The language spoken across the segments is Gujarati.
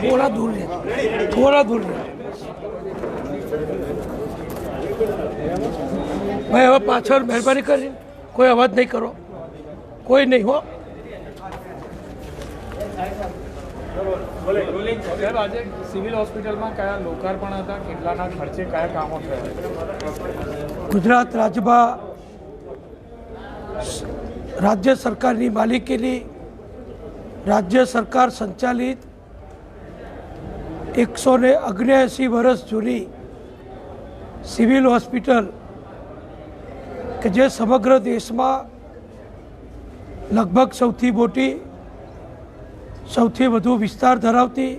थोड़ा दूर ले, थोड़ा दूर ले भाई। હવે પાછળ મહેરબાની કરીને કોઈ અવાજ નહીં કરો, કોઈ નહીં હો। સાહેબ, આજે સિવિલ હોસ્પિટલમાં કયા લોકાર્પણ હતા, કેટલાના ખર્ચે કયા કામો થયા? ગુજરાત રાજ્યમાં રાજ્ય સરકારની માલિકીની રાજ્ય સરકાર સંચાલિત 179 વર્ષ જૂની સિવિલ હોસ્પિટલ કે જે સમગ્ર દેશમાં લગભગ સૌથી મોટી, સૌથી વધુ વિસ્તાર ધરાવતી,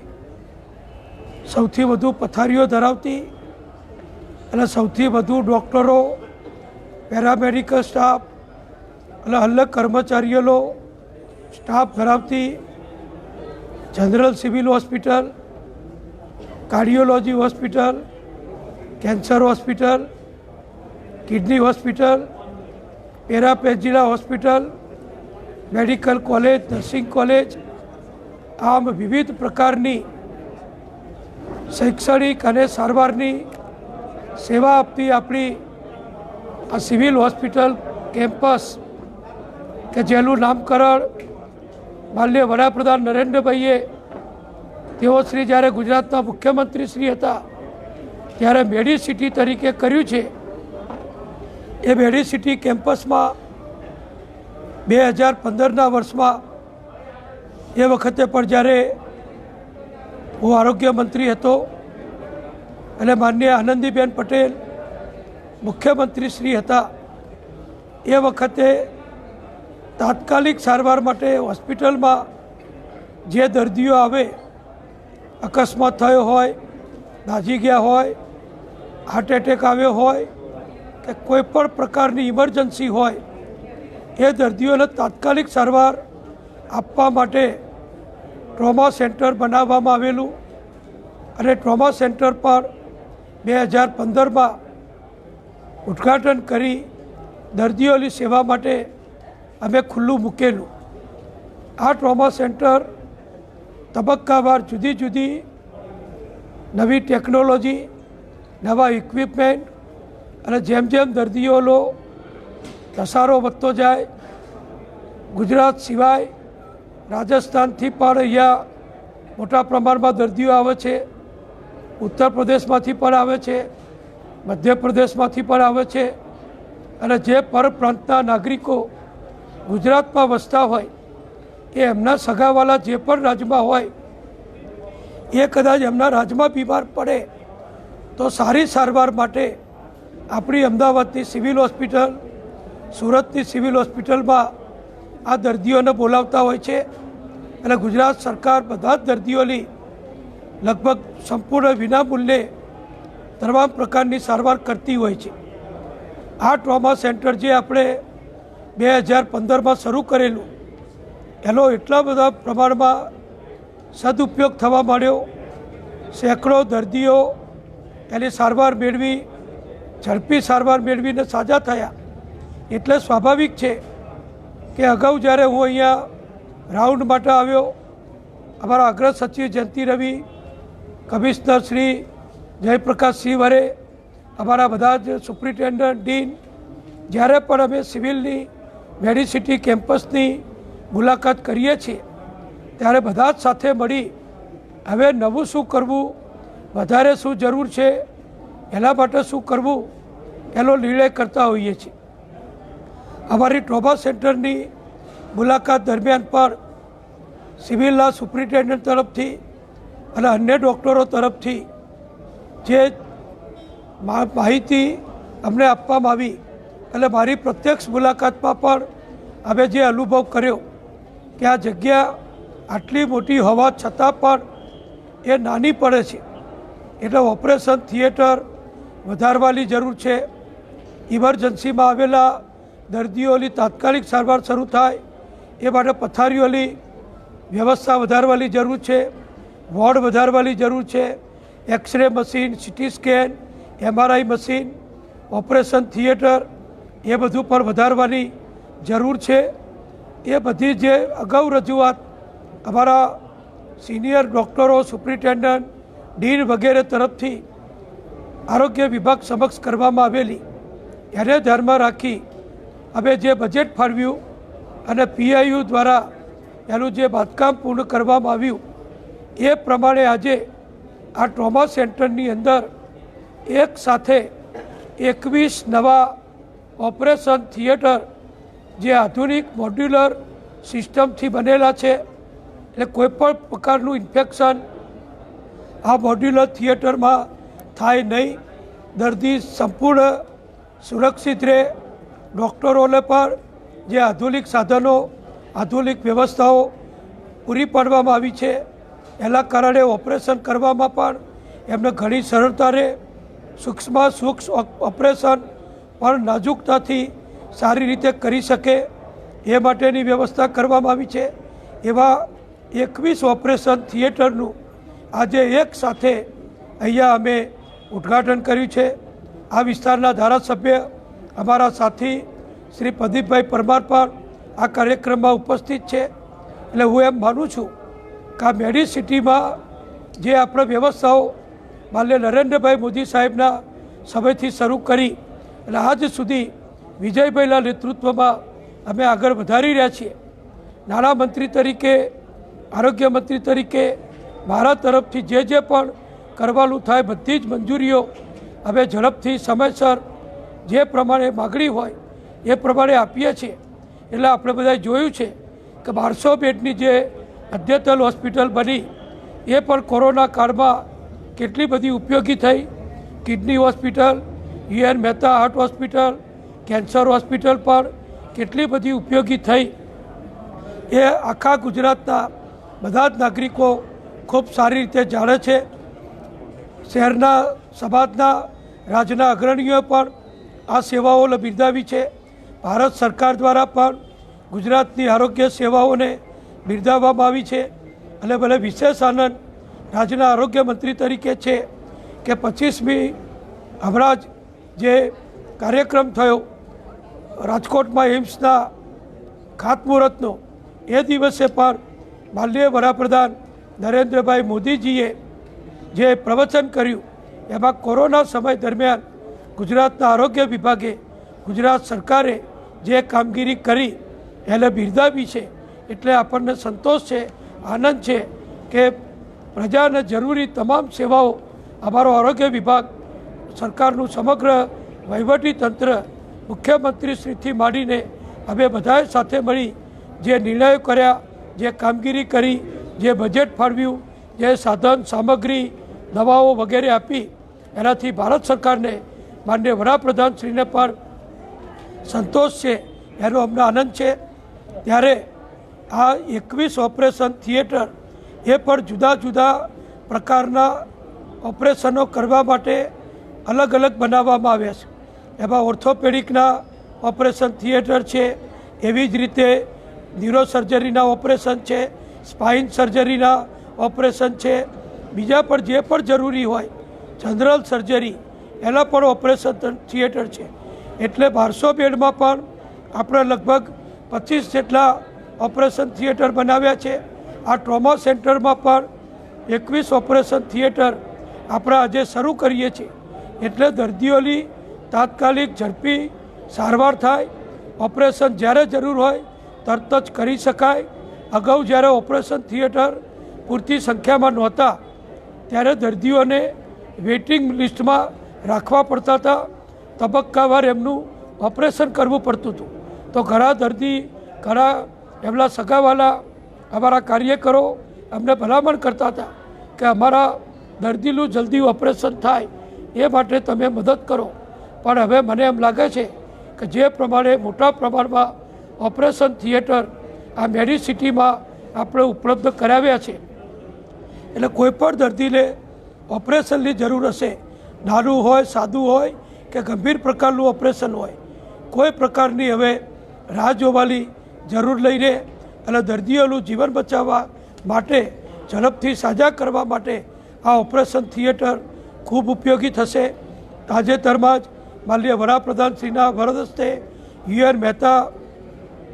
સૌથી વધુ પથારીઓ ધરાવતી અને સૌથી વધુ ડૉક્ટરો, પેરામેડિકલ સ્ટાફ અને અલગ કર્મચારીઓનો સ્ટાફ ધરાવતી general civil hospital, cardiology hospital, cancer hospital, kidney hospital, paraplegia hospital, medical college, nursing college, આમ વિવિધ પ્રકારની શૈક્ષણિક અને સારવારની સેવા આપતી આપણી આ સિવિલ હોસ્પિટલ કેમ્પસ કે જેનું નામકરણ માનનીય વડાપ્રધાન નરેન્દ્રભાઈએ તેઓ શ્રી જ્યારે ગુજરાતના મુખ્યમંત્રી શ્રી હતા ત્યારે મેડિસિટી તરીકે કર્યું છે। એ મેડિસિટી કેમ્પસમાં 2015ના વર્ષમાં એ વખતે પણ જ્યારે હું આરોગ્ય મંત્રી હતો અને માનનીય આનંદીબેન પટેલ મુખ્યમંત્રી શ્રી હતા, એ વખતે તાત્કાલિક સારવાર માટે હોસ્પિટલમાં જે દર્દીઓ આવે, અકસ્માત થયો હોય, દાઝી ગયા હોય, હાર્ટ એટેક આવ્યો હોય કે કોઈ પણ પ્રકારની ઇમરજન્સી હોય, એ દર્દીઓને તાત્કાલિક સારવાર આપવા માટે ટ્રોમા સેન્ટર બનાવવામાં આવેલું અને ટ્રોમા સેન્ટર પર 2015માં ઉદ્ઘાટન કરી દર્દીઓની સેવા માટે અમે ખુલ્લું મૂકેલું। આ ટ્રોમા સેન્ટર તબક્કાવાર જુદી જુદી નવી ટેકનોલોજી, નવા ઇક્વિપમેન્ટ અને જેમ જેમ દર્દીઓનો ધસારો વધતો જાય, ગુજરાત સિવાય રાજસ્થાનથી પણ અહીંયા મોટા પ્રમાણમાં દર્દીઓ આવે છે, ઉત્તર પ્રદેશમાંથી પણ આવે છે, મધ્યપ્રદેશમાંથી પણ આવે છે અને જે પરપ્રાંતના નાગરિકો ગુજરાતમાં વસતા હોય એ એમના સગાવાલા જે પણ રાજ્યમાં હોય એ કદાચ એમના રાજ્યમાં બીમાર પડે તો સારી સારવાર માટે આપણી અમદાવાદની સિવિલ હોસ્પિટલ, સુરતની સિવિલ હોસ્પિટલમાં આ દર્દીઓને બોલાવતા હોય છે અને ગુજરાત સરકાર બધા જ દર્દીઓની લગભગ સંપૂર્ણ વિનામૂલ્યે તમામ પ્રકારની સારવાર કરતી હોય છે। આ ટ્રોમા સેન્ટર જે આપણે 2015માં શરૂ કરેલું, એનો એટલા બધા પ્રમાણમાં સદુપયોગ થવા માંડ્યો, સેંકડો દર્દીઓ એની સારવાર મેળવી, ઝડપી સારવાર મેળવીને સાજા થયા। એટલે સ્વાભાવિક છે કે અગાઉ જ્યારે હું અહીંયા રાઉન્ડ માટે આવ્યો, અમારા અગ્ર સચિવ જયંતિ રવિ, કમિશનર શ્રી જયપ્રકાશ સિંહ વરે, અમારા બધા જ સુપ્રિન્ટેન્ડન્ટ, ડીન, જ્યારે પણ અમે સિવિલની મેડિસિટી કેમ્પસની મુલાકાત કરીએ છીએ ત્યારે બધા જ સાથે મળી હવે નવું શું કરવું, વધારે શું જરૂર છે, એના માટે શું કરવું એનો નિર્ણય કરતા હોઈએ છીએ। અમારી ટ્રોમા સેન્ટરની મુલાકાત દરમિયાન પણ સિવિલના સુપ્રિન્ટેન્ડન્ટ તરફથી અને અન્ય ડૉક્ટરો તરફથી જે માહિતી અમને આપવામાં આવી અને મારી પ્રત્યક્ષ મુલાકાતમાં પણ અમે જે અનુભવ કર્યો કે આ જગ્યા આટલી મોટી હોવા છતાં પણ એ નાની પડે છે, એટલે ઓપરેશન થિયેટર વધારવાની જરૂર છે। ઇમરજન્સીમાં આવેલા દર્દીઓની તાત્કાલિક સારવાર શરૂ થાય એ માટે પથારીઓની વ્યવસ્થા વધારવાની જરૂર છે, વોર્ડ વધારવાની જરૂર છે, X-ray machine, CT scan, MRI machine, operation theatre એ બધું પણ વધારવાની જરૂર છે। એ બધી જે અગાઉ રજૂઆત અમારા સિનિયર ડૉક્ટરો, સુપ્રિન્ટેન્ડન્ટ, ડીન વગેરે તરફથી આરોગ્ય વિભાગ સમક્ષ કરવામાં આવેલી એને ધ્યાનમાં રાખી અમે જે બજેટ ફાળવ્યું અને પીઆઈયુ દ્વારા એનું જે બાંધકામ પૂર્ણ કરવામાં આવ્યું એ પ્રમાણે આજે આ ટ્રોમા સેન્ટરની અંદર એક સાથે 21 નવા ઓપરેશન થિયેટર જે આધુનિક મોડ્યુલર સિસ્ટમથી બનેલા છે, એટલે કોઈપણ પ્રકારનું ઇન્ફેક્શન આ મોડ્યુલર થિયેટરમાં થાય નહીં. દર્દી સંપૂર્ણ સુરક્ષિત રહે. ડૉક્ટરોને પણ જે આધુનિક સાધનો, આધુનિક વ્યવસ્થાઓ પૂરી પાડવામાં આવી છે એના કારણે ઓપરેશન કરવામાં પણ એમને ઘણી સરળતા રહે. સૂક્ષ્મ ઓપરેશન પણ નાજુકતાથી સારી રીતે કરી શકે એ માટેની વ્યવસ્થા કરવામાં આવી છે. એવા 21 ઓપરેશન થિયેટરનું આજે એક સાથે અહીંયા અમે ઉદ્ઘાટન કર્યું છે. આ વિસ્તારના ધારાસભ્ય અમારા સાથી શ્રી પ્રદીપભાઈ પરમાર પણ આ કાર્યક્રમમાં ઉપસ્થિત છે. એટલે હું એમ માનું છું કે આ મેડિસિટીમાં જે આપણે વ્યવસ્થાઓ માનનીય નરેન્દ્રભાઈ મોદી સાહેબના સમયથી શરૂ કરી એટલે આજ સુધી વિજયભાઈના નેતૃત્વમાં અમે આગળ વધારી રહ્યા છીએ. નાણામંત્રી તરીકે, આરોગ્ય મંત્રી તરીકે મારા તરફથી જે પણ કરવાનું થાય બધી જ મંજૂરીઓ અમે ઝડપથી સમયસર જે પ્રમાણે માગણી હોય એ પ્રમાણે આપીએ છીએ. એટલે આપણે બધાએ જોયું છે કે 1200 બેડની જે અદ્યતન હોસ્પિટલ બની એ પણ કોરોના કાળમાં કેટલી બધી ઉપયોગી થઈ. Kidney hospital, UN Mehta heart hospital, cancer hospital પણ કેટલી બધી ઉપયોગી થઈ એ આખા ગુજરાતના બધા જ નાગરિકો ખૂબ સારી રીતે જાણે છે. શહેરના, સમાજના, રાજ્યના અગ્રણીઓએ પણ આ સેવાઓને બિરદાવી છે. ભારત સરકાર દ્વારા પણ ગુજરાતની આરોગ્ય સેવાઓને બિરદાવવામાં આવી છે. અને મને વિશેષ આનંદ રાજ્યના આરોગ્ય મંત્રી તરીકે છે કે 25મી હમણાં જ જે કાર્યક્રમ થયો રાજકોટમાં એમ્સના ખાતમુહૂર્તનો, એ દિવસે પણ માનનીય વડાપ્રધાન નરેન્દ્રભાઈ મોદીજીએ જે પ્રવચન કર્યું એમાં કોરોના સમય દરમિયાન ગુજરાતના આરોગ્ય વિભાગે, ગુજરાત સરકારે જે કામગીરી કરી એને બિરદાવી છે. એટલે આપણને સંતોષ છે, આનંદ છે કે પ્રજાને જરૂરી તમામ સેવાઓ અમારો આરોગ્ય વિભાગ, સરકારનું સમગ્ર વહીવટીતંત્ર, મુખ્યમંત્રીશ્રીથી માંડીને અમે બધાએ સાથે મળી જે નિર્ણયો કર્યા, જે કામગીરી કરી, જે બજેટ ફાળવ્યું, જે સાધન સામગ્રી, દવાઓ વગેરે આપી એનાથી ભારત સરકારને, માનનીય વડાપ્રધાનશ્રીને પણ સંતોષ છે, એનો અમને આનંદ છે. ત્યારે આ 21 ઓપરેશન થિયેટર એ પણ જુદા જુદા પ્રકારના ઓપરેશનો કરવા માટે અલગ અલગ બનાવવામાં આવ્યા છે. એમાં ઓર્થોપેડિકના ઓપરેશન થિયેટર છે, એવી જ રીતે ન્યુરોસર્જરીના ઓપરેશન છે, સ્પાઇન સર્જરીના ઓપરેશન છે, બીજા પણ જે પણ જરૂરી હોય, જનરલ સર્જરી એના પણ ઓપરેશન થિયેટર છે. એટલે 1200 બેડમાં પણ આપણે લગભગ 25 જેટલા ઓપરેશન થિયેટર બનાવ્યા છે. આ ટ્રોમા સેન્ટરમાં પણ 21 ઓપરેશન થિયેટર આપણે આજે શરૂ કરીએ છીએ. એટલે દર્દીઓની તાત્કાલિક ઝડપી સારવાર થાય, ઓપરેશન જ્યારે જરૂર હોય તરત જ કરી શકાય. અગાઉ જ્યારે ઓપરેશન થિયેટર પૂરતી સંખ્યામાં નહોતા ત્યારે દર્દીઓને વેઇટિંગ લિસ્ટમાં રાખવા પડતા હતા, તબક્કાવાર એમનું ઓપરેશન કરવું પડતું હતું. તો ઘણા દર્દી, ઘણા એમના સગાવાલા, અમારા કાર્યકરો અમને ભલામણ કરતા હતા કે અમારા દર્દીનું જલ્દી ઓપરેશન થાય એ માટે તમે મદદ કરો. પણ હવે મને એમ લાગે છે કે જે પ્રમાણે મોટા પ્રમાણમાં ઓપરેશન થિયેટર આ મેડિસિટીમાં આપણે ઉપલબ્ધ કરાવ્યા છે, એટલે કોઈપણ દર્દીને ઓપરેશનની જરૂર હશે, નાનું હોય, સાદું હોય કે ગંભીર પ્રકારનું ઓપરેશન હોય, કોઈ પ્રકારની હવે રાહ જોવાની જરૂર નહીં રહે. અને દર્દીઓનું જીવન બચાવવા માટે, ઝડપથી સાજા કરવા માટે આ ઓપરેશન થિયેટર ખૂબ ઉપયોગી થશે. તાજેતરમાં જ માનનીય વડાપ્રધાનશ્રીના વરદ હસ્તે યુએન મહેતા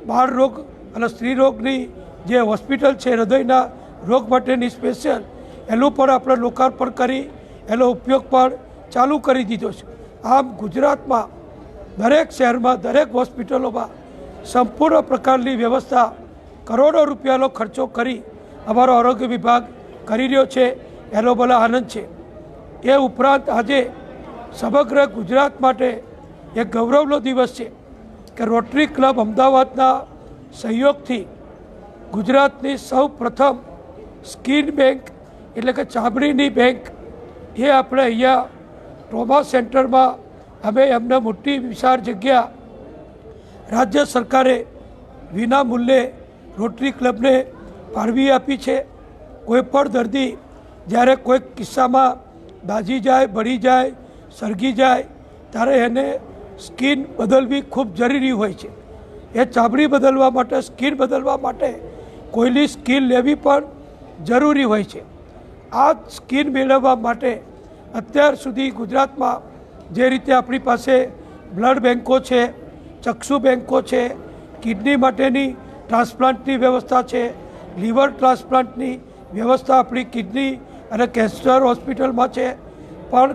બાળ રોગ અને સ્ત્રી રોગની જે હોસ્પિટલ છે, હૃદયના રોગ માટેની સ્પેશિયલ એનું પણ આપણે લોકાર્પણ કરી એનો ઉપયોગ પણ ચાલુ કરી દીધો છે. આમ ગુજરાતમાં દરેક શહેરમાં દરેક હોસ્પિટલોમાં સંપૂર્ણ પ્રકારની વ્યવસ્થા કરોડો રૂપિયાનો ખર્ચો કરી અમારો આરોગ્ય વિભાગ કરી રહ્યો છે. એનો મને આનંદ છે. એ ઉપરાંત આજે સમગ્ર ગુજરાત માટે એક ગૌરવનો દિવસ છે કે રોટરી ક્લબ અમદાવાદના સહયોગથી ગુજરાતની સૌ પ્રથમ સ્કિન બેંક એટલે કે ચામડીની બેંક એ આપણે અહીંયા ટ્રોમા સેન્ટરમાં અમે એમને મોટી વિશાળ જગ્યા રાજ્ય સરકારે વિના મૂલ્યે રોટરી ક્લબને ફાળવી આપી છે. કોઈપણ દર્દી જ્યારે કોઈક કિસ્સામાં દાઝી જાય, બળી જાય, સળગી જાય ત્યારે એને સ્કિન બદલવી ખૂબ જરૂરી હોય છે. એ ચામડી બદલવા માટે, સ્કિન બદલવા માટે કોઈની સ્કિન લેવી પણ જરૂરી હોય છે. આ સ્કિન મેળવવા માટે અત્યાર સુધી ગુજરાતમાં જે રીતે આપણી પાસે બ્લડ બેન્કો છે, ચક્ષુ બેન્કો છે, કિડની માટેની ટ્રાન્સપ્લાન્ટની વ્યવસ્થા છે, લીવર ટ્રાન્સપ્લાન્ટની વ્યવસ્થા આપણી કિડની અને કેન્સર હોસ્પિટલમાં છે, પણ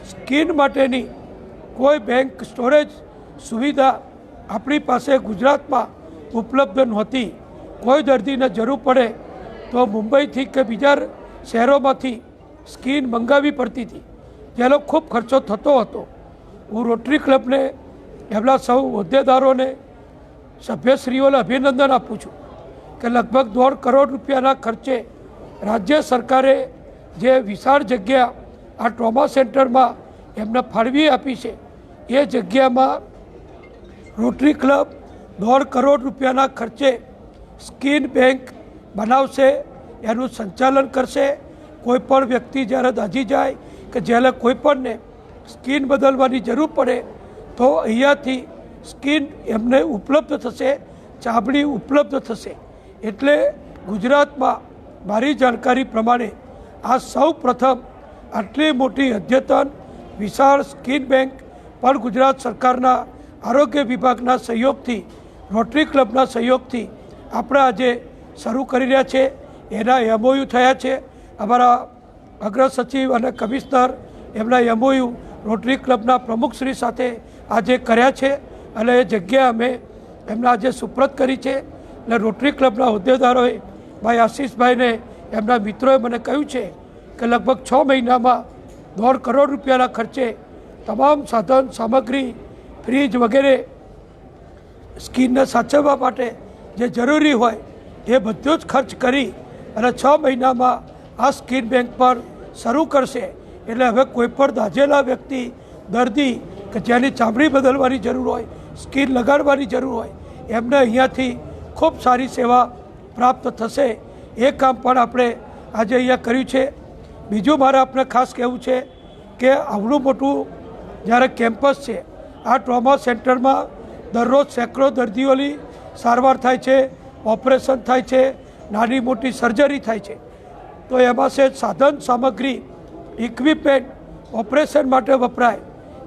સ્કિન માટેની કોઈ બેંક સ્ટોરેજ સુવિધા આપણી પાસે ગુજરાતમાં ઉપલબ્ધ નહોતી. કોઈ દર્દીને જરૂર પડે તો મુંબઈથી કે બીજા શહેરોમાંથી સ્કિન મંગાવવી પડતી હતી, જેનો ખૂબ ખર્ચો થતો હતો. હું રોટરી ક્લબને, એમના સૌ હોદ્દેદારોને, સભ્યશ્રીઓને અભિનંદન આપું છું કે લગભગ 1.5 કરોડ રૂપિયાના ખર્ચે રાજ્ય સરકારે જે વિશાળ જગ્યા આ ટ્રોમા સેન્ટરમાં એમને ફાળવી આપી છે, એ જગ્યામાં રોટરી ક્લબ 1.5 કરોડ રૂપિયાના ખર્ચે સ્કિન બેંક બનાવશે, એનું સંચાલન કરશે. કોઈપણ વ્યક્તિ જ્યારે દાઝી જાય કે જ્યારે કોઈપણને સ્કિન બદલવાની જરૂર પડે તો અહીંયાથી સ્કિન એમને ઉપલબ્ધ થશે, ચામડી ઉપલબ્ધ થશે. એટલે ગુજરાતમાં મારી જાણકારી પ્રમાણે આ સૌ પ્રથમ આટલી મોટી અદ્યતન વિશાળ સ્કિન બેંક પણ ગુજરાત સરકારના આરોગ્ય વિભાગના સહયોગથી, રોટરી ક્લબના સહયોગથી આપણે આજે શરૂ કરી રહ્યા છે. એના MOU થયા છે. અમારા અગ્ર સચિવ અને કમિશનર એમના MOU રોટરી ક્લબના પ્રમુખશ્રી સાથે આજે કર્યા છે અને એ જગ્યા અમે એમને આજે સુપ્રત કરી છે. અને રોટરી ક્લબના હોદ્દેદારોએ ભાઈ આશીષભાઈને એમના મિત્રોએ મને કહ્યું છે કે લગભગ 6 મહિનામાં 1.5 કરોડ રૂપિયાના ખર્ચે તમામ સાધન સામગ્રી, ફ્રીજ વગેરે સ્કિનને સાચવવા માટે જે જરૂરી હોય એ બધો જ ખર્ચ કરી અને 6 મહિનામાં આ સ્કિન બેંક પર શરૂ કરશે. એટલે હવે કોઈ પણ દાઝેલા વ્યક્તિ, દર્દી કે જેની ચામડી બદલવાની જરૂર હોય, સ્કિન લગાડવાની જરૂર હોય, એમને અહીંયાથી ખૂબ સારી સેવા પ્રાપ્ત થશે. એ કામ પણ આપણે આજે અહીંયા કર્યું છે. બીજું મારે આપણે ખાસ કહેવું છે કે આવડું મોટું જ્યારે કેમ્પસ છે, આ ટ્રોમા સેન્ટરમાં દરરોજ સેંકડો દર્દીઓની સારવાર થાય છે, ઓપરેશન થાય છે, નાની મોટી સર્જરી થાય છે. તો એમાં છે સાધન સામગ્રી, ઇક્વિપમેન્ટ ઓપરેશન માટે વપરાય,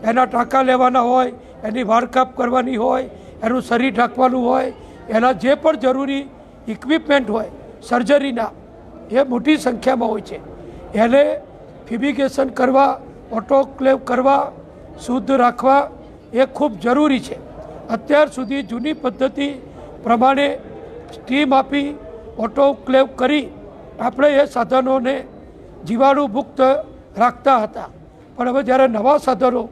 એના ટાંકા લેવાના હોય, એની વાળકાપ કરવાની હોય, એનું શરીર ઢાંકવાનું હોય, એના જે પણ જરૂરી ઇક્વિપમેન્ટ હોય સર્જરીના, એ મોટી સંખ્યામાં હોય છે. એને ફિબિગેશન કરવા, ઓટોક્લેવ કરવા, શુદ્ધ રાખવા એ ખૂબ જરૂરી છે. અત્યાર સુધી જૂની પદ્ધતિ પ્રમાણે સ્ટીમ આપી, ઓટોક્લેવ કરી આપણે એ સાધનોને જીવાણુ મુક્ત રાખતા હતા. પણ હવે જ્યારે નવા સાધનો,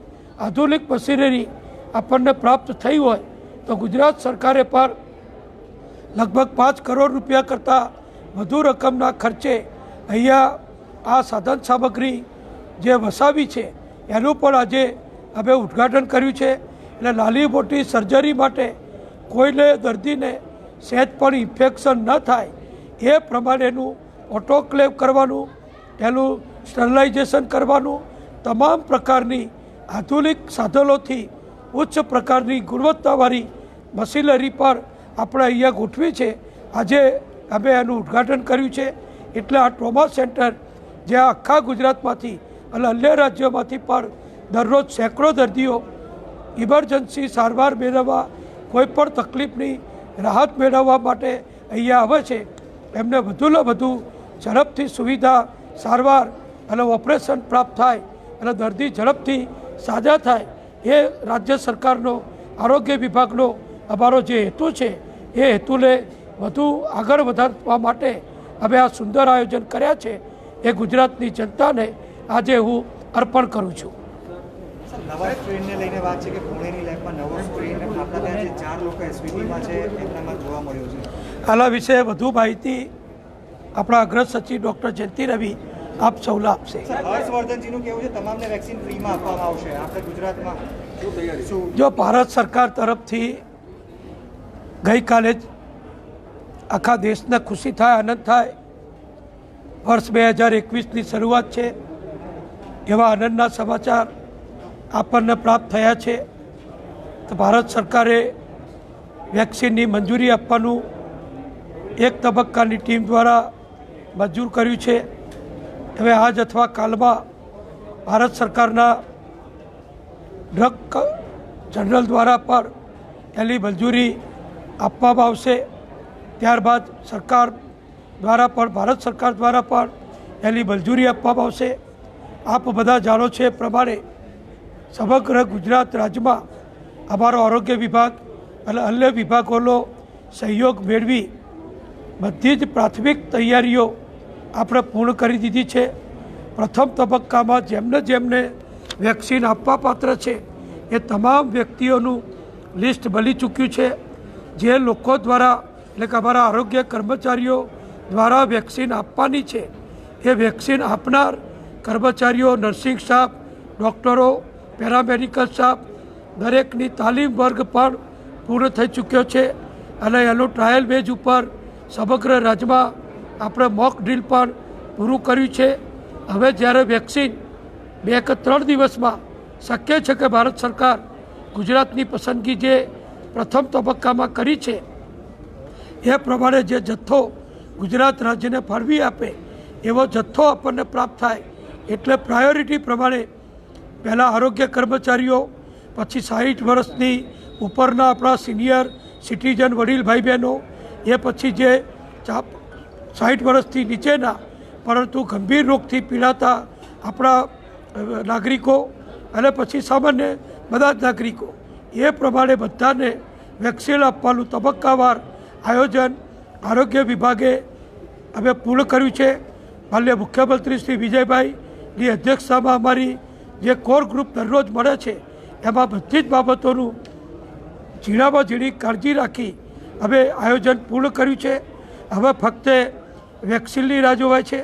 આધુનિક મશીનરી આપણને પ્રાપ્ત થઈ હોય તો ગુજરાત સરકારે પર લગભગ 5 કરોડ રૂપિયા કરતાં વધુ રકમના ખર્ચે અહીંયા આ સાધન સામગ્રી જે વસાવી છે એનું પણ આજે અમે ઉદ્ઘાટન કર્યું છે. એટલે નાની મોટી સર્જરી માટે કોઈને દર્દીને સહેજ પણ ઇન્ફેક્શન ન થાય એ પ્રમાણેનું ઓટોક્લેવ કરવાનું, એનું સ્ટરલાઇઝેશન કરવાનું, તમામ પ્રકારની આધુનિક સાધનોથી ઉચ્ચ પ્રકારની ગુણવત્તાવાળી મશીનરી પર આપણે અહીંયા ગોઠવી છે. આજે અમે એનું ઉદ્ઘાટન કર્યું છે. એટલે આ ટ્રોમા સેન્ટર જે આખા ગુજરાતમાંથી અને અન્ય રાજ્યોમાંથી પણ દરરોજ સેંકડો દર્દીઓ ઇમરજન્સી સારવાર મેળવવા, કોઈ પણ તકલીફની રાહત મેળવવા માટે અહીંયા આવે છે, એમને વધુને વધુ ઝડપથી સુવિધા સારવાર અને ઓપરેશન પ્રાપ્ત થાય અને દર્દી ઝડપથી સાજા થાય એ રાજ્ય સરકારનો આરોગ્ય વિભાગનો અમારો જે હેતુ છે એ હેતુને વધુ આગળ વધારવા માટે અમે આ સુંદર આયોજન કર્યા છે એ ગુજરાતની જનતાને આજે હું અર્પણ કરું છું. નવા સ્ટ્રેનને લઈને વાત છે કે પુણેની લેબમાં નવો સ્ટ્રેન આપણા ત્યાં જે 4 લોકો એસવીટીમાં છે એમનામાં જોવા મળ્યો છે. આના વિશે વધુ માહિતી આપણા અગ્ર સચિવ ડૉક્ટર જયંતિ રવિ આપ સૌને આપશે. હર્ષવર્ધનજીનું કહેવું છે તમામને વેક્સિન ફ્રીમાં આપવામાં આવશે. આપણે ગુજરાતમાં શું તૈયારી શું? જો ભારત સરકાર તરફથી ગઈકાલે જ આખા દેશને ખુશી થાય, આનંદ થાય, વર્ષ 2021ની શરૂઆત છે એવા આનંદના સમાચાર આપણને પ્રાપ્ત થયા છે. તો ભારત સરકારે વેક્સિનની મંજૂરી આપવાનું એક તબક્કાની ટીમ દ્વારા મંજૂર કર્યું છે. હવે આજ અથવા કાલમાં ભારત સરકારના ડ્રગ જનરલ દ્વારા પણ એની મંજૂરી આપવામાં આવશે. ત્યારબાદ સરકાર દ્વારા પણ ભારત સરકાર દ્વારા પણ એની મંજૂરી આપવામાં આવશે. આપ બધા જાણો છો એ પ્રમાણે સમગ્ર ગુજરાત રાજ્યમાં અમારો આરોગ્ય વિભાગ અને અન્ય વિભાગોનો સહયોગ મેળવી બધી જ પ્રાથમિક તૈયારીઓ આપણે પૂર્ણ કરી દીધી છે. પ્રથમ તબક્કામાં જેમને વેક્સિન આપવા પાત્ર છે એ તમામ વ્યક્તિઓનું લિસ્ટ મળી ચૂક્યું છે. જે લોકો દ્વારા એટલે કે અમારા આરોગ્ય કર્મચારીઓ દ્વારા વેક્સિન આપવાની છે એ વેક્સિન આપનાર કર્મચારીઓ, નર્સિંગ સ્ટાફ, ડૉક્ટરો, પેરામેડિકલ સ્ટાફ દરેકની તાલીમ વર્ગ પણ પૂર્ણ થઈ ચૂક્યો છે અને એનું ટ્રાયલ બેઝ ઉપર સમગ્ર રાજ્યમાં આપણે મોક ડ્રીલ પણ પૂરું કર્યું છે. હવે જ્યારે વેક્સિન 2 કે 3 દિવસમાં શક્ય છે કે ભારત સરકાર ગુજરાતની પસંદગી જે પ્રથમ તબક્કામાં કરી છે એ પ્રમાણે જે જથ્થો ગુજરાત રાજ્યને ફાળવી આપે એવો જથ્થો આપણને પ્રાપ્ત થાય એટલે પ્રાયોરિટી પ્રમાણે પહેલાં આરોગ્ય કર્મચારીઓ, પછી 60 વર્ષની ઉપરના આપણા સિનિયર સિટીઝન વડીલ ભાઈ બહેનો, એ પછી જે 60 વર્ષથી નીચેના પરંતુ ગંભીર રોગથી પીડાતા આપણા નાગરિકો અને પછી સામાન્ય બધા જ નાગરિકો, એ પ્રમાણે બધાને વેક્સિન આપવાનું તબક્કાવાર આયોજન આરોગ્ય વિભાગે અમે પૂર્ણ કર્યું છે. માનનીય મુખ્યમંત્રી શ્રી વિજયભાઈની અધ્યક્ષતામાં અમારી જે કોર ગ્રુપ દરરોજ મળે છે એમાં બધી જ બાબતોનું ઝીણામાં ઝીણી કાળજી રાખી અમે આયોજન પૂર્ણ કર્યું છે. હવે ફક્ત વેક્સિનની રાહ જોવાય છે.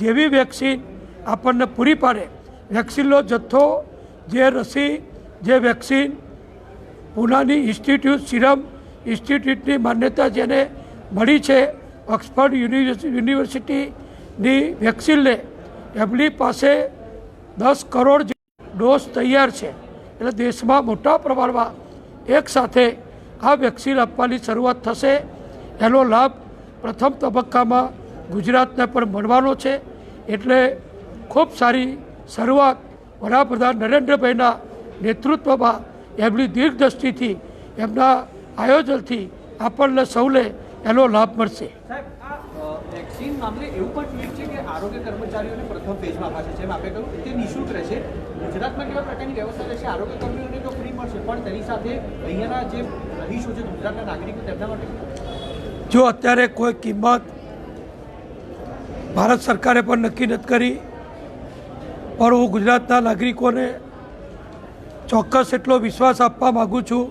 જેવી વેક્સિન આપણને પૂરી પાડે, વેક્સિનનો જથ્થો, જે રસી, જે વેક્સિન પૂનાની ઇન્સ્ટિટ્યૂટ, સિરમ ઇન્સ્ટિટ્યૂટની માન્યતા જેને મળી છે, ઓક્સફર્ડ યુનિવર્સિટીની વેક્સિનને એમની પાસે 10 કરોડ ડોઝ તૈયાર છે. એટલે દેશમાં મોટા પ્રમાણમાં એકસાથે આ વેક્સિન આપવાની શરૂઆત થશે. એનો લાભ પ્રથમ તબક્કામાં ગુજરાતને પણ મળવાનો છે. એટલે ખૂબ સારી શરૂઆત વડાપ્રધાન નરેન્દ્રભાઈના નેતૃત્વમાં એમની દીર્ઘદ્રષ્ટિથી, એમના આયોજનથી આપણને સૌને એનો લાભ મળશે. વેક્સિન મામલે એવું પણ ટ્વીટ છે કે આરોગ્ય કર્મચારીઓને પ્રથમ ફેઝમાં અપાશે, જેમ આપણે કહ્યું તે નિઃશુલ્ક રહેશે. ગુજરાતમાં કેવા પ્રકારની વ્યવસ્થા રહેશે? આરોગ્ય કર્મીઓને તો ફ્રી મળશે, પણ તેની સાથે અહીંયાના જે રહીશો છે ગુજરાતના નાગરિકો તેમના માટે જો અત્યારે કોઈ કિંમત ભારત સરકારે પણ નક્કી નથી કરી, પણ હું ગુજરાતના નાગરિકોને ચોક્કસ એટલો વિશ્વાસ આપવા માગું છું.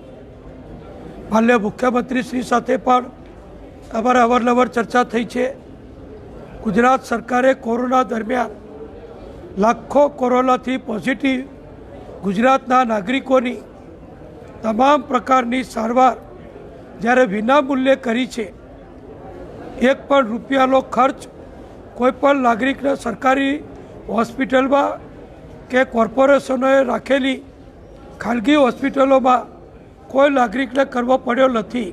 માનનીય મુખ્યમંત્રીશ્રી સાથે પણ અમારે અવારનવાર ચર્ચા થઈ છે. ગુજરાત સરકારે કોરોના દરમિયાન લાખો કોરોનાથી પોઝિટિવ ગુજરાતના નાગરિકોની તમામ પ્રકારની સારવાર જ્યારે વિનામૂલ્યે કરી છે. એક પણ રૂપિયાનો ખર્ચ કોઈપણ નાગરિકને સરકારી હોસ્પિટલમાં કે કોર્પોરેશનોએ રાખેલી ખાનગી હોસ્પિટલોમાં કોઈ નાગરિકને કરવો પડ્યો નથી.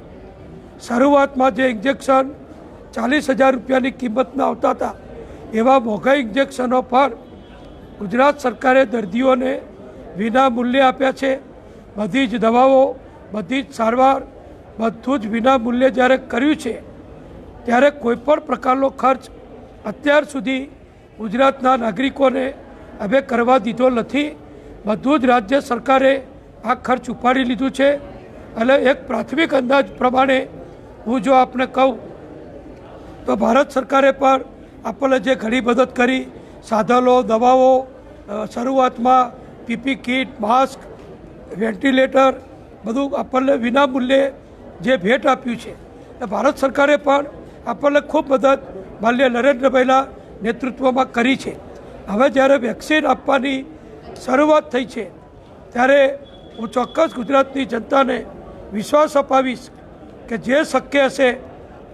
શરૂઆતમાં જે ઇન્જેક્શન 40,000 રૂપિયાની કિંમતના આવતા હતા એવા મોંઘા ઇન્જેક્શનો પણ ગુજરાત સરકારે દર્દીઓને વિના મૂલ્યે આપ્યા છે. બધી જ દવાઓ, બધી જ સારવાર, બધું જ વિના મૂલ્યે જ્યારે કર્યું છે ત્યારે કોઈપણ પ્રકારનો ખર્ચ અત્યાર સુધી ગુજરાતના નાગરિકોને હવે કરવા દીધો નથી. બધું જ રાજ્ય સરકારે આ ખર્ચ ઉપાડી લીધું છે. અને એક પ્રાથમિક અંદાજ પ્રમાણે હું જો આપને કહું તો ભારત સરકારે પણ આપણને જે ઘણી મદદ કરી, સાધનો, દવાઓ, શરૂઆતમાં પીપી કિટ, માસ્ક, વેન્ટિલેટર બધું આપણને વિના મૂલ્યે જે ભેટ આપ્યું છે, એ ભારત સરકારે પણ આપણને ખૂબ મદદ માનનીય નરેન્દ્રભાઈના નેતૃત્વમાં કરી છે. હવે જ્યારે વેક્સિન આપવાની શરૂઆત થઈ છે ત્યારે હું ચોક્કસ ગુજરાતની જનતાને વિશ્વાસ અપાવીશ કે જે શક્ય હશે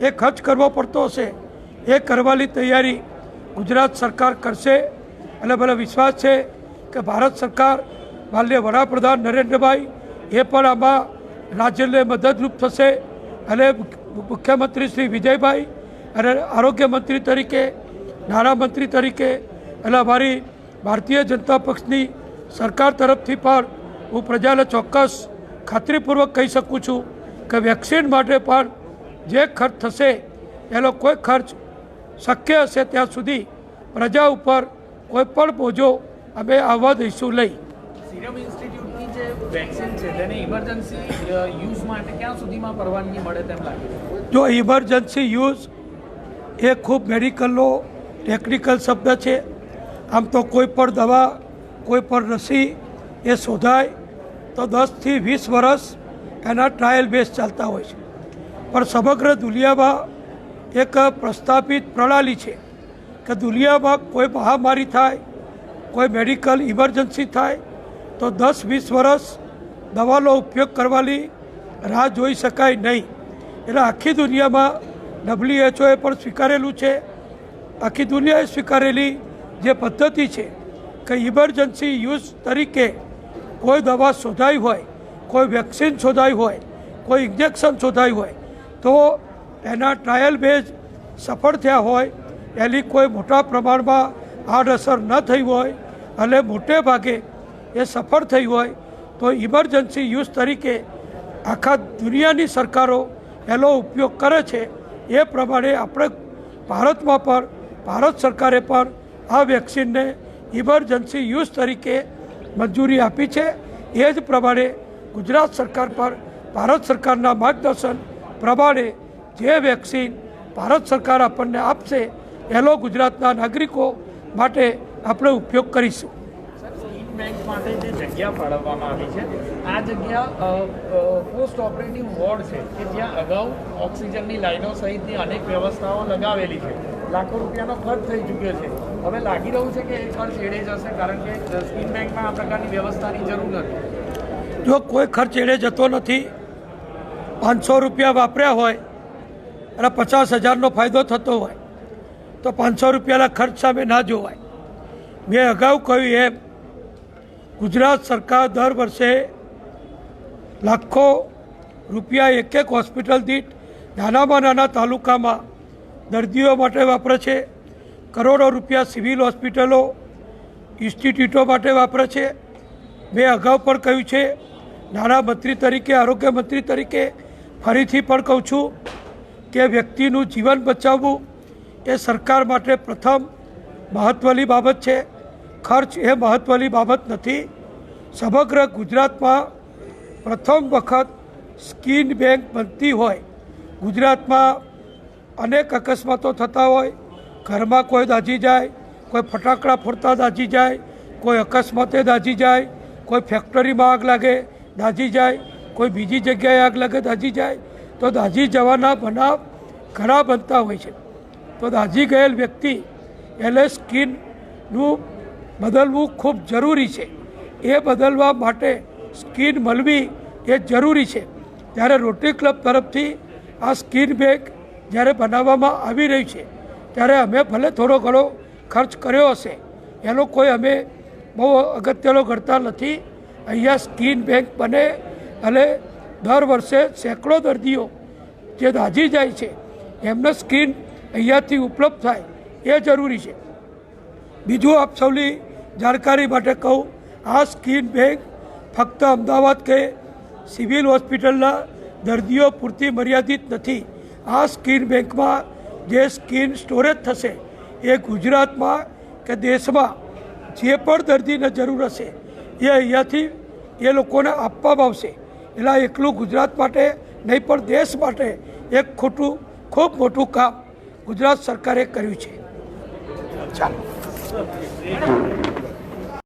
એ ખર્ચ કરવો પડતો હશે એ કરવાની તૈયારી ગુજરાત સરકાર કરશે. અને મને વિશ્વાસ છે કે ભારત સરકાર, માનનીય વડાપ્રધાન નરેન્દ્રભાઈ એ પણ આમાં રાજ્યને મદદરૂપ થશે. અને મુખ્યમંત્રી શ્રી વિજયભાઈ અને આરોગ્ય મંત્રી તરીકે, નાણામંત્રી તરીકે અને અમારી ભારતીય જનતા પક્ષની સરકાર તરફથી પણ હું પ્રજાને ચોક્કસ ખાતરીપૂર્વક કહી શકું છું કે વેક્સિન માટે પણ જે ખર્ચ થશે એનો કોઈ ખર્ચ શક્ય હશે ત્યાં સુધી પ્રજા ઉપર કોઈ પણ બોજો અમે આવવા દઈશું નહીં. સિરમ ઇન્સ્ટિટ્યૂટની જે વેક્સિન છે તેને ઇમરજન્સી યુઝ માટે ક્યાં સુધીમાં પરવાનગી મળે તેમ લાગે છે? જો ઇમરજન્સી યુઝ એ ખૂબ મેડિકલનો ટેકનિકલ શબ્દ છે. આમ તો કોઈ પણ દવા, કોઈ પણ રસી એ શોધાય તો 10 થી 20 વર્ષ એના ટ્રાયલ બેઝ ચાલતા હોય છે. પણ સમગ્ર દુનિયામાં એક પ્રસ્થાપિત પ્રણાલી છે કે દુનિયામાં કોઈ મહામારી થાય, કોઈ મેડિકલ ઇમરજન્સી થાય તો 10-20 વર્ષ દવાનો ઉપયોગ કરવાની રાહ જોઈ શકાય નહીં. એટલે આખી દુનિયામાં WHOએ પણ સ્વીકારેલું છે, આખી દુનિયાએ સ્વીકારેલી જે પદ્ધતિ છે કે ઇમરજન્સી યુઝ તરીકે કોઈ દવા શોધાઈ હોય, કોઈ વેક્સિન શોધાઈ હોય, કોઈ ઇન્જેક્શન શોધાઈ હોય તો એના ટ્રાયલ બેઝ સફળ થયા હોય, એની કોઈ મોટા પ્રમાણમાં આડઅસર ન થઈ હોય અને મોટે ભાગે એ સફળ થઈ હોય તો ઇમરજન્સી યુઝ તરીકે આખા દુનિયાની સરકારો એનો ઉપયોગ કરે છે. એ પ્રમાણે આપણે ભારતમાં પણ ભારત સરકારે પણ આ વેક્સિનને ઇમરજન્સી યુઝ તરીકે મંજૂરી આપી છે. એ જ પ્રમાણે ગુજરાત સરકાર પર ભારત સરકારના માર્ગદર્શન પ્રમાણે જે વેક્સિન ભારત સરકાર આપણને આપશે એનો ગુજરાતના નાગરિકો માટે આપણે ઉપયોગ કરીશું. સ્કીન બેંક માટે જે જગ્યા ફાળવવામાં આવી છે, આ જગ્યા પોસ્ટ ઓપરેટિવ વોર્ડ છે કે જ્યાં અગાઉ ઓક્સિજનની લાઈનો સહિતની અનેક વ્યવસ્થાઓ લગાવેલી છે. લાખો રૂપિયાનો ખર્ચ થઈ ચૂક્યો છે. હવે લાગી રહ્યું છે કે એ ખર્ચ એડે જશે, કારણ કે સ્કીન બેંકમાં આ પ્રકારની વ્યવસ્થાની જરૂર નથી. જો કોઈ ખર્ચ એડે જતો નથી, 500 રૂપિયા વાપર્યા હોય અને 50,000નો ફાયદો થતો હોય તો 500 રૂપિયાના ખર્ચ સામે ના જોવાય. મેં અગાઉ કહ્યું એમ ગુજરાત સરકાર દર વર્ષે લાખો રૂપિયા એક હોસ્પિટલ દીઠ નાનામાં નાના તાલુકામાં દર્દીઓ માટે વાપરે છે, કરોડો રૂપિયા સિવિલ હોસ્પિટલો, ઇન્સ્ટિટ્યૂટો માટે વાપરે છે. મેં અગાઉ પણ કહ્યું છે, નાણામંત્રી તરીકે, આરોગ્ય મંત્રી તરીકે ફરીથી પણ કહું છું કે વ્યક્તિનું જીવન બચાવવું એ સરકાર માટે પ્રથમ મહત્ત્વની બાબત છે. ખર્ચ એ મહત્ત્વની બાબત નથી. સમગ્ર ગુજરાતમાં પ્રથમ વખત સ્કીન બેંક બનતી હોય. ગુજરાતમાં અનેક અકસ્માતો થતા હોય, ઘરમાં કોઈ દાઝી જાય, કોઈ ફટાકડા ફોડતા દાઝી જાય, કોઈ અકસ્માતે દાઝી જાય, કોઈ ફેક્ટરીમાં આગ લાગે દાઝી જાય, કોઈ બીજી જગ્યાએ આગ લાગે દાઝી જાય તો દાઝી જવાના બનાવ ઘણા બનતા હોય છે. તો દાઝી ગયેલ વ્યક્તિ એને સ્કીનનું બદલવું ખૂબ જરૂરી છે. એ બદલવા માટે સ્કીન મળવી એ જરૂરી છે. ત્યારે રોટરી ક્લબ તરફથી આ સ્કીન બેંક જ્યારે બનાવવામાં આવી રહી છે ત્યારે અમે ભલે થોડો ઘણો ખર્ચ કર્યો હશે, એનો કોઈ અમે બહુ અગત્યનો ગણતા નથી. અહીંયા સ્કીન બેંક બને અને દર વર્ષે સેંકડો દર્દીઓ જે દાઝી જાય છે એમને સ્કીન અહીંયાથી ઉપલબ્ધ થાય એ જરૂરી છે. બીજું આપ સૌની જાણકારી માટે કહું, આ સ્કીન બેંક ફક્ત અમદાવાદ કે સિવિલ હોસ્પિટલના દર્દીઓ પૂરતી મર્યાદિત નથી. આ સ્કીન બેંકમાં જે સ્કીન સ્ટોરેજ થશે એ ગુજરાતમાં કે દેશમાં જે પણ દર્દીને જરૂર હશે એ અહીંયાથી એ લોકોને આપવામાં આવશે. એટલે એકલું ગુજરાત માટે નહીં પણ દેશ માટે એક ખૂબ મોટું કામ ગુજરાત સરકારે કર્યું છે. ચાલો.